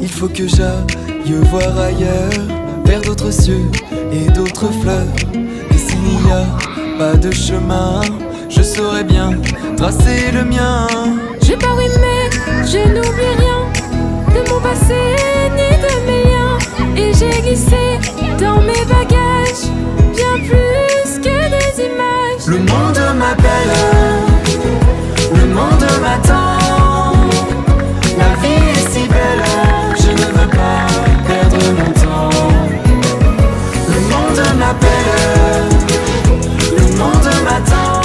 Il faut que j'aille voir ailleurs, vers d'autres cieux et d'autres fleurs. Et s'il n'y a pas de chemin, je saurais bien tracer le mien. J'ai pas oui mais je n'oublie rien de mon passé ni de mes liens. Et j'ai glissé dans mes bagages bien plus que des images. Le monde m'appelle, le monde m'attend. La vie est si belle, je ne veux pas perdre mon temps. Le monde m'appelle, le monde m'attend.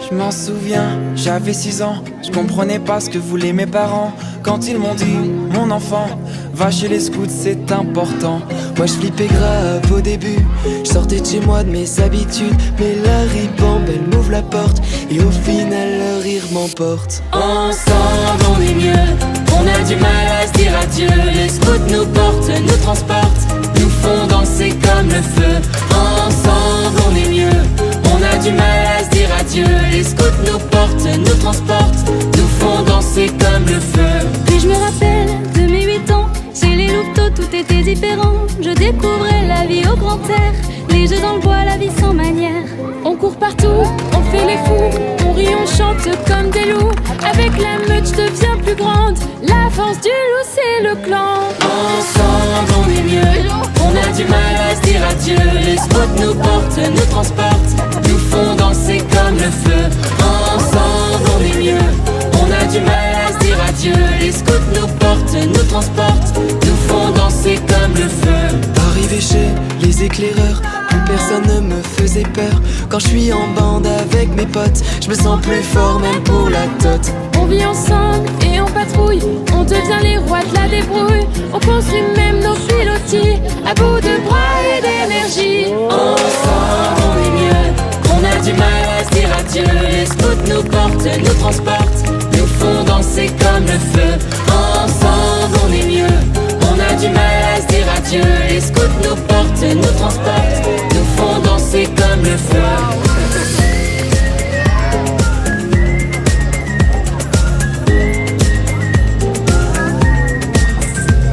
Je m'en souviens, j'avais 6 ans. Je comprenais pas ce que voulaient mes parents quand ils m'ont dit, mon enfant, va chez les scouts, c'est important. Moi je flippais grave au début, je sortais de chez moi de mes habitudes. Mais la ribambe elle m'ouvre la porte, et au final le rire m'emporte. Ensemble on est mieux, on a du mal à se dire adieu. Les scouts nous portent, nous transportent, nous font danser comme le feu. Ensemble on est mieux, on a du mal à se dire adieu. Les scouts nous portent, nous transportent, nous font danser comme le feu. Puis je me rappelle de mes 8 ans, chez les louveteaux tout était différent. Je découvrais la vie au grand air, les jeux dans le bois, la vie sans manière. On court partout, on fait les fous, on rit, on chante comme des loups. Avec la meute je deviens plus grande, la force du loup c'est le clan. Ensemble on est mieux, on a du mal à se dire adieu. Les scouts nous portent, nous transportent, nous font danser comme le feu. Ensemble on est mieux, on a du mal à se dire adieu. Les scouts nous portent, nous transportent, nous font danser comme le feu. Arrivé chez les éclaireurs, plus personne ne me faisait peur. Quand je suis en bande avec mes potes, je me sens plus fort même pour la tote. On vit ensemble et on patrouille, on devient les rois de la débrouille. On construit même nos pilotis à bout de bras et d'énergie. Ensemble on est mieux, on a du mal à se dire adieu. Les scouts nous portent, nous transportent, nous font danser comme le feu. Ensemble on est mieux, on a du mal à se dire adieu. Les scouts nous portent, nous transportent, nous font danser comme le feu.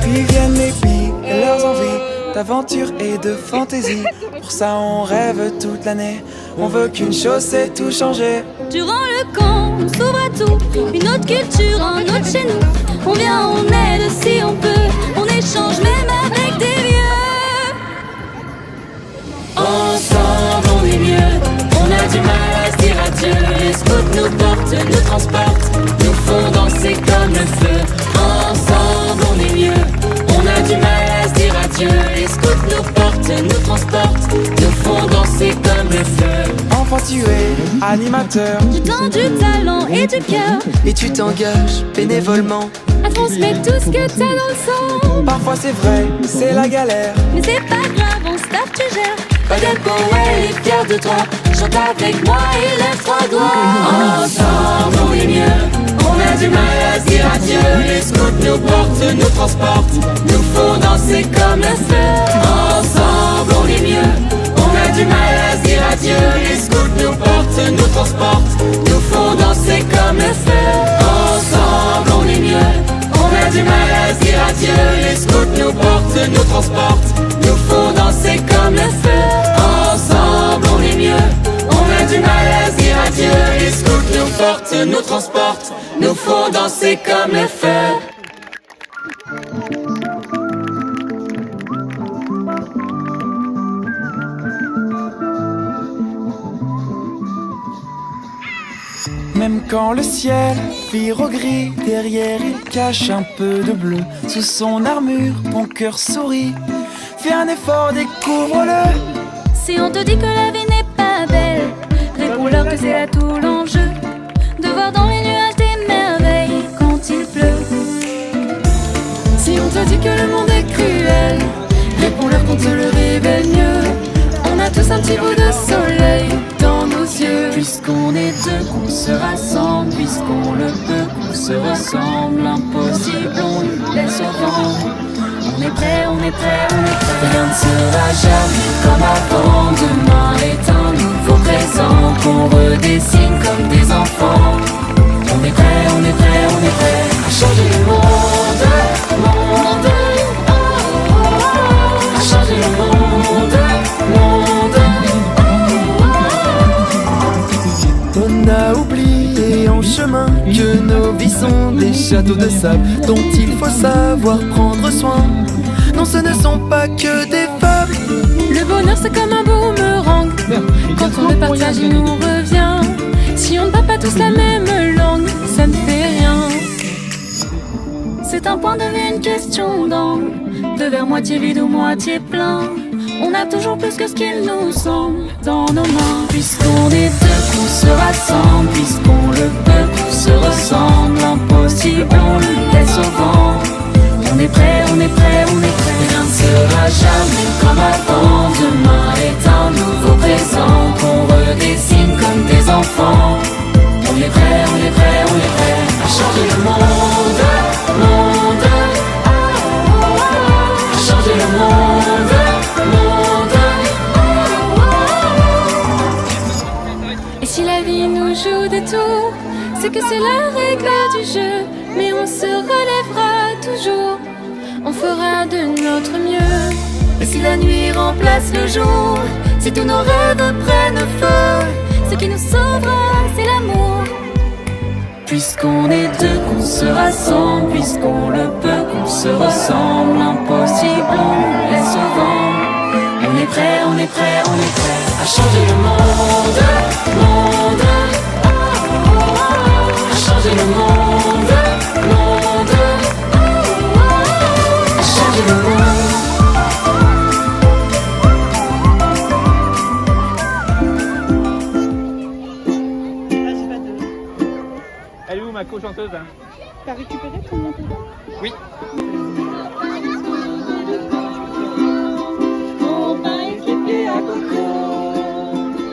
Puis viennent les filles et leurs envies d'aventure et de fantaisie. Pour ça on rêve toute l'année, on veut qu'une chose c'est tout changer. Durant le camp, on s'ouvre à tout, une autre culture, un autre chez nous. On vient, on aide si on peut, on échange même avec des vieux. Ensemble on est mieux, on a du mal à se dire adieu. Les scouts nous portent, nous transportent, nous font danser comme le feu. Ensemble on est mieux, on a du mal à se dire adieu. Les scouts nous portent, nous transportent, nous font danser comme le feu. Enfant tu es animateur, Du temps, du talent et du cœur, et tu t'engages bénévolement. À transmettre tout ce que t'as dans le sang. Parfois c'est vrai, c'est la galère. mais c'est pas grave, on staff, tu gères. Baguette Powell est fier de toi, chante avec moi et lève 3 doigts. Ensemble on est mieux, on a du mal à se dire adieu. Les scouts nous portent, nous transportent, nous font danser comme le feu. Ensemble on est mieux, on a du mal à se dire adieu. Les scouts nous portent, nous transportent, nous font danser comme le feu. Ensemble on est mieux, on a du mal à se dire adieu. Les scouts nous portent, nous transportent, nous font danser comme le feu. Ensemble on est mieux, on a du mal à se dire adieu. Les scouts nous portent, nous transportent, nous font danser comme le feu. Même quand le ciel vire au gris, derrière il cache un peu de bleu. Sous son armure, ton cœur sourit. Fais un effort, découvre-le. Si on te dit que la vie n'est pas belle, réponds-leur que c'est là tout l'enjeu. De voir dans les nuages des merveilles quand il pleut. Si on te dit que le monde est cruel, réponds-leur qu'on te le révèle mieux. On a tous un petit bout de soleil dans nos yeux. Puisqu'on est deux, qu'on se rassemble. Puisqu'on le peut, qu'on se ressemble. Impossible, on le laisse au vent. On est prêt, on est prêt, on est prêt. Rien ne sera jamais comme avant. Demain est un nouveau présent. qu'on redessine comme des enfants. On est prêt, on est prêt, on est prêt à changer le monde, monde, oh, oh, oh, à changer le monde, monde, oh, oh, oh. On a oublié en chemin que nos vies sont des châteaux de sable dont il faut savoir prendre soin. Non, ce ne sont pas que des fables. Le bonheur c'est comme un boomerang. Quand on le partage il nous revient. Si on ne parle pas tous la même langue, ça ne fait rien. C'est un point de vue, une question d'angle. De verre moitié vide ou moitié plein. On a toujours plus que ce qu'il nous semble dans nos mains. Puisqu'on est deux, qu'on se rassemble. Puisqu'on le peut, qu'on se ressemble. L'impossible, on le laisse au vent. On est prêt, on est prêt, on est prêt. Rien ne sera jamais comme avant. Demain est un nouveau présent qu'on redessine comme des enfants. On est prêt, on est prêt, on est prêt à changer le monde, monde, oh, oh, oh, à changer le monde, monde, oh, oh, oh. Et si la vie nous joue des tours, c'est que c'est la règle du jeu. Mais on se relèvera toujours, on fera de notre mieux. Et si la nuit remplace le jour, si tous nos rêves prennent feu, ce qui nous sauvera, c'est l'amour. Puisqu'on est deux, qu'on se rassemble. Puisqu'on le peut, qu'on se ressemble. L'impossible, on le laisse au vent. On est prêt, on est prêt, on est prêt à changer le monde, monde, oh, oh, oh, à changer le monde, monde, oh, oh, oh, à changer le monde. Elle est où ma co-chanteuse hein? T'as récupéré ton montage? Oui. On va équiper à coco.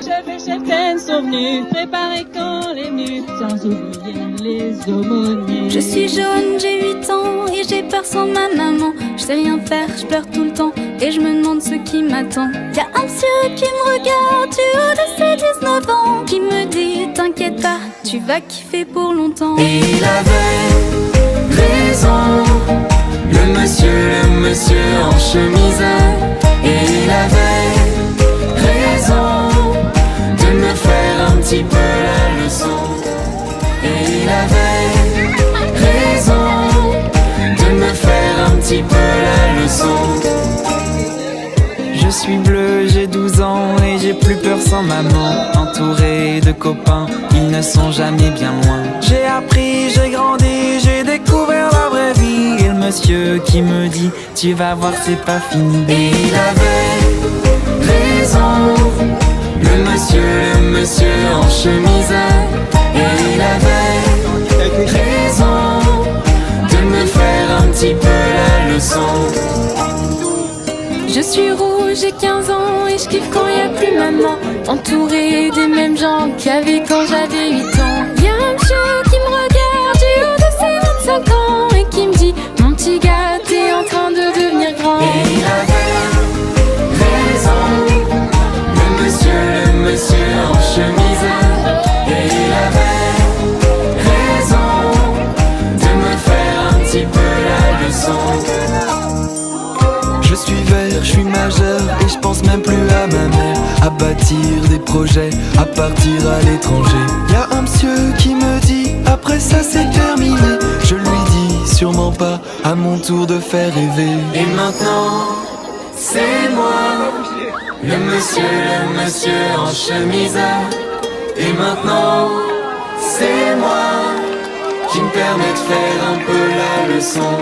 Chef et cheftaines sont venus préparer quand les menus, sans oublier les aumôniers. Je suis jaune, j'ai 8 ans et j'ai peur sans ma maman. Je sais rien faire, je pleure tout le temps et je me demande ce qui m'attend. Y'a un monsieur qui me regarde du haut de ses 19 ans, qui me dit t'inquiète pas, tu vas kiffer pour longtemps. Et il avait raison, le monsieur en chemise. Et il avait raison de me faire un petit peu la leçon. Et il avait raison de me faire un petit peu la leçon. Je suis bleu, j'ai 12 ans et j'ai plus peur sans maman. Entouré de copains, ils ne sont jamais bien loin. J'ai appris, j'ai grandi, j'ai découvert la vraie vie. Et le monsieur qui me dit, tu vas voir c'est pas fini. Et il avait raison, le monsieur en chemise. Et il avait raison de me faire un petit peu la leçon. Je suis rouge, j'ai 15 ans et je kiffe quand y a plus maman. Entourée des mêmes gens qu'il y avait quand j'avais 8 ans. Y'a un monsieur qui me regarde du haut de ses 25 ans et qui me dit mon petit gars, t'es en train de devenir grand. Et il avait raison, le monsieur en chemise. Et il avait raison de me faire un petit peu la leçon. Je suis vert, je suis majeur et je pense même plus à ma mère. À bâtir des projets, à partir à l'étranger. Y'a un monsieur qui me dit, après ça c'est terminé. Je lui dis, sûrement pas, à mon tour de faire rêver. Et maintenant, c'est moi, le monsieur en chemise. Et maintenant, c'est moi qui me permet de faire un peu la leçon.